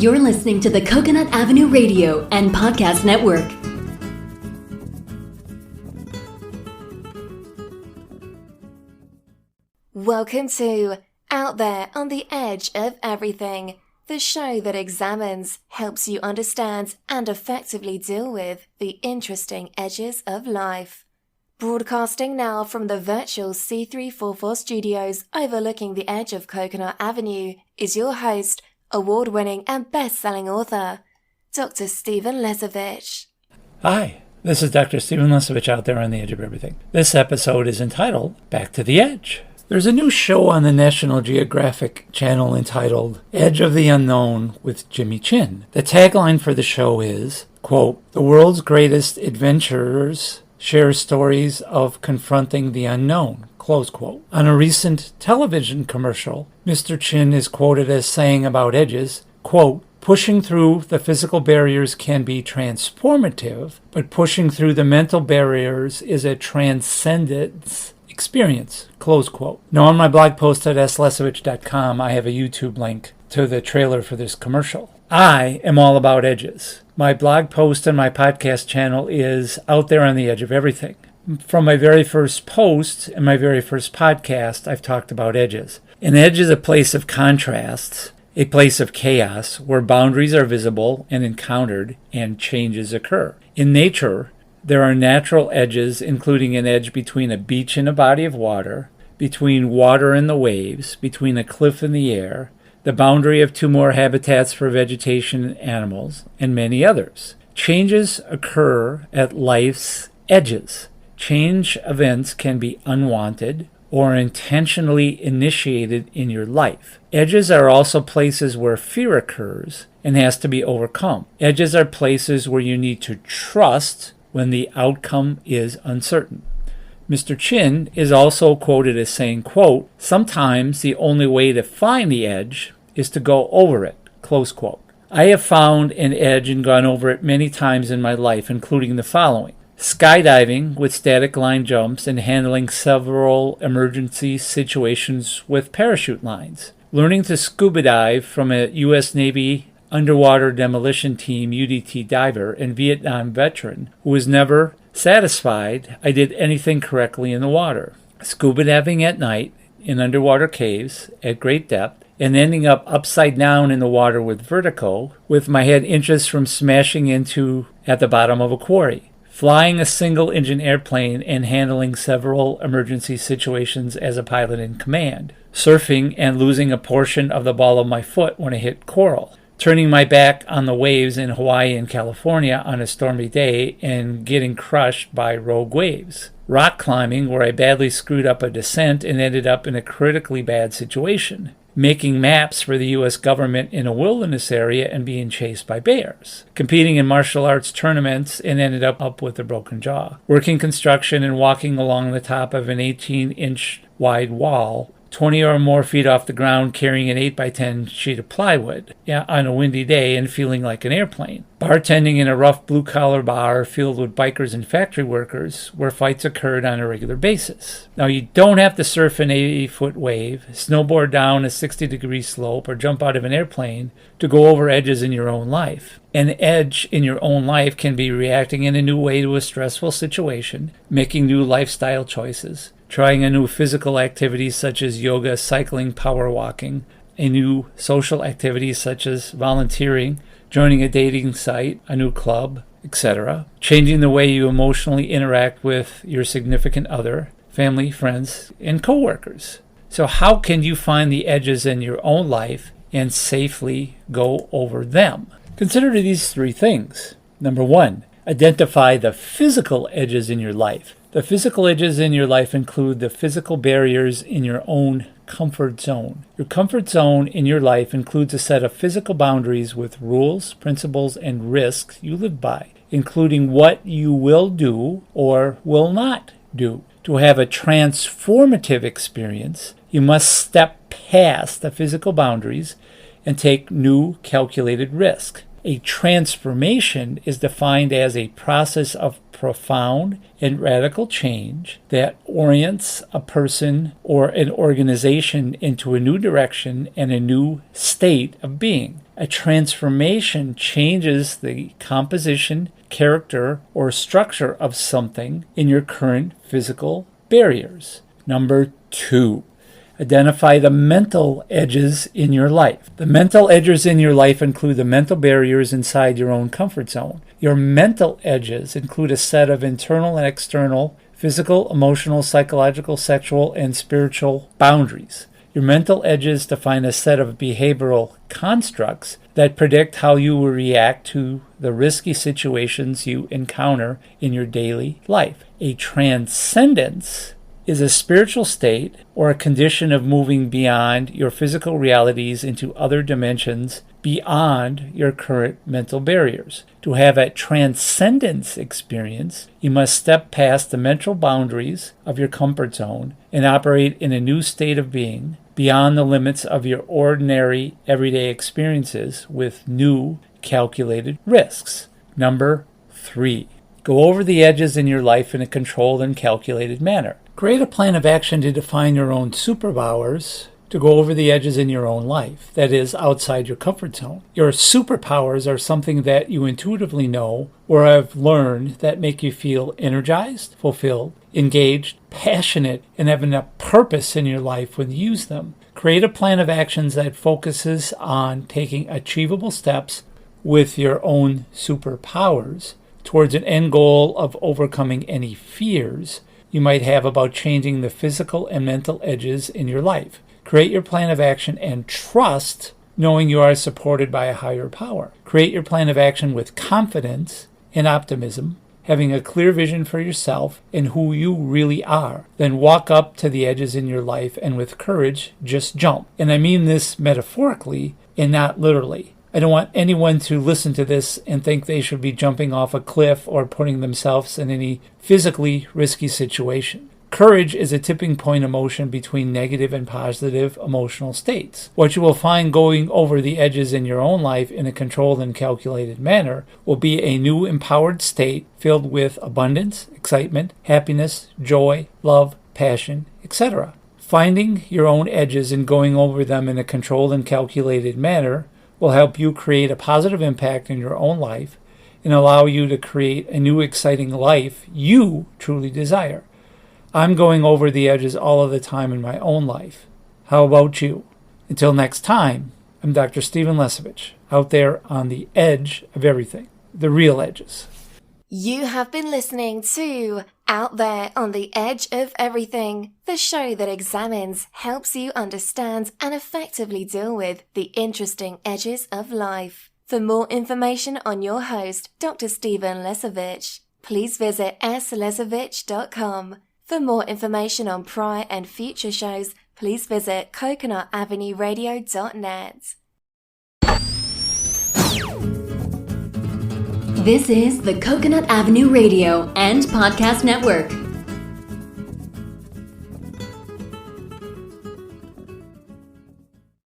You're listening to the Coconut Avenue Radio and Podcast Network. Welcome to Out There on the Edge of Everything, the show that examines, helps you understand, and effectively deal with the interesting edges of life. Broadcasting now from the virtual C344 studios overlooking the edge of Coconut Avenue is your host, award-winning and best-selling author, Dr. Stephen Lesovich. Hi, this is Dr. Stephen Lesovich out there on the edge of everything. This episode is entitled Back to the Edge. There's a new show on the National Geographic channel entitled Edge of the Unknown with Jimmy Chin. The tagline for the show is, quote, "The world's greatest adventurers share stories of confronting the unknown," close quote. On a recent television commercial, Mr. Chin is quoted as saying about edges, quote, "Pushing through the physical barriers can be transformative, but pushing through the mental barriers is a transcendence experience," close quote. Now on my blog post at slesovich.com, I have a YouTube link to the trailer for this commercial. I am all about edges. My blog post and my podcast channel is Out There on the Edge of Everything. From my very first post and my very first podcast, I've talked about edges. An edge is a place of contrasts, a place of chaos where boundaries are visible and encountered and changes occur. In nature, there are natural edges, including an edge between a beach and a body of water, between water and the waves, between a cliff and the air, the boundary of two more habitats for vegetation and animals, and many others. Changes occur at life's edges. Change events can be unwanted or intentionally initiated in your life. Edges are also places where fear occurs and has to be overcome. Edges are places where you need to trust when the outcome is uncertain. Mr. Chin is also quoted as saying, quote, "Sometimes the only way to find the edge is to go over it," close quote. I have found an edge and gone over it many times in my life, including the following: skydiving with static line jumps and handling several emergency situations with parachute lines, learning to scuba dive from a U.S. Navy underwater demolition team UDT diver and Vietnam veteran who was never satisfied I did anything correctly in the water, scuba diving at night in underwater caves at great depth, and ending up upside down in the water with vertigo, with my head inches from smashing into at the bottom of a quarry, flying a single-engine airplane and handling several emergency situations as a pilot in command, surfing and losing a portion of the ball of my foot when I hit coral, turning my back on the waves in Hawaii and California on a stormy day and getting crushed by rogue waves, rock climbing where I badly screwed up a descent and ended up in a critically bad situation, making maps for the U.S. government in a wilderness area and being chased by bears, competing in martial arts tournaments and ended up with a broken jaw, working construction and walking along the top of an 18-inch wide wall 20 or more feet off the ground carrying an 8x10 sheet of plywood on a windy day and feeling like an airplane. Bartending in a rough blue-collar bar filled with bikers and factory workers where fights occurred on a regular basis. Now, you don't have to surf an 80-foot wave, snowboard down a 60-degree slope, or jump out of an airplane to go over edges in your own life. An edge in your own life can be reacting in a new way to a stressful situation, making new lifestyle choices, trying a new physical activity such as yoga, cycling, power walking, a new social activity such as volunteering, joining a dating site, a new club, etc. Changing the way you emotionally interact with your significant other, family, friends, and coworkers. So how can you find the edges in your own life and safely go over them? Consider these three things. Number one, identify the physical edges in your life. The physical edges in your life include the physical barriers in your own comfort zone. Your comfort zone in your life includes a set of physical boundaries with rules, principles, and risks you live by, including what you will do or will not do. To have a transformative experience, you must step past the physical boundaries and take new calculated risk. A transformation is defined as a process of profound and radical change that orients a person or an organization into a new direction and a new state of being. A transformation changes the composition, character, or structure of something in your current physical barriers. Number 2, identify the mental edges in your life. The mental edges in your life include the mental barriers inside your own comfort zone. Your mental edges include a set of internal and external physical, emotional, psychological, sexual, and spiritual boundaries. Your mental edges define a set of behavioral constructs that predict how you will react to the risky situations you encounter in your daily life. A transcendence is a spiritual state or a condition of moving beyond your physical realities into other dimensions beyond your current mental barriers. To have a transcendence experience, you must step past the mental boundaries of your comfort zone and operate in a new state of being beyond the limits of your ordinary everyday experiences with new calculated risks. Number 3, go over the edges in your life in a controlled and calculated manner. Create a plan of action to define your own superpowers to go over the edges in your own life, that is, outside your comfort zone. Your superpowers are something that you intuitively know or have learned that make you feel energized, fulfilled, engaged, passionate, and have enough purpose in your life when you use them. Create a plan of actions that focuses on taking achievable steps with your own superpowers towards an end goal of overcoming any fears you might have about changing the physical and mental edges in your life. Create your plan of action and trust, knowing you are supported by a higher power. Create your plan of action with confidence and optimism, having a clear vision for yourself and who you really are. Then walk up to the edges in your life and with courage, just jump. And I mean this metaphorically and not literally. I don't want anyone to listen to this and think they should be jumping off a cliff or putting themselves in any physically risky situation. Courage is a tipping point emotion between negative and positive emotional states. What you will find going over the edges in your own life in a controlled and calculated manner will be a new empowered state filled with abundance, excitement, happiness, joy, love, passion, etc. Finding your own edges and going over them in a controlled and calculated manner will help you create a positive impact in your own life and allow you to create a new exciting life you truly desire. I'm going over the edges all of the time in my own life. How about you? Until next time, I'm Dr. Stephen Lesevich, out there on the edge of everything, the real edges. You have been listening to Out There on the Edge of Everything, the show that examines, helps you understand, and effectively deal with the interesting edges of life. For more information on your host, Dr. Stephen Lesevich, please visit slesevich.com. For more information on prior and future shows, please visit CoconutAvenueRadio.net. This is the Coconut Avenue Radio and Podcast Network,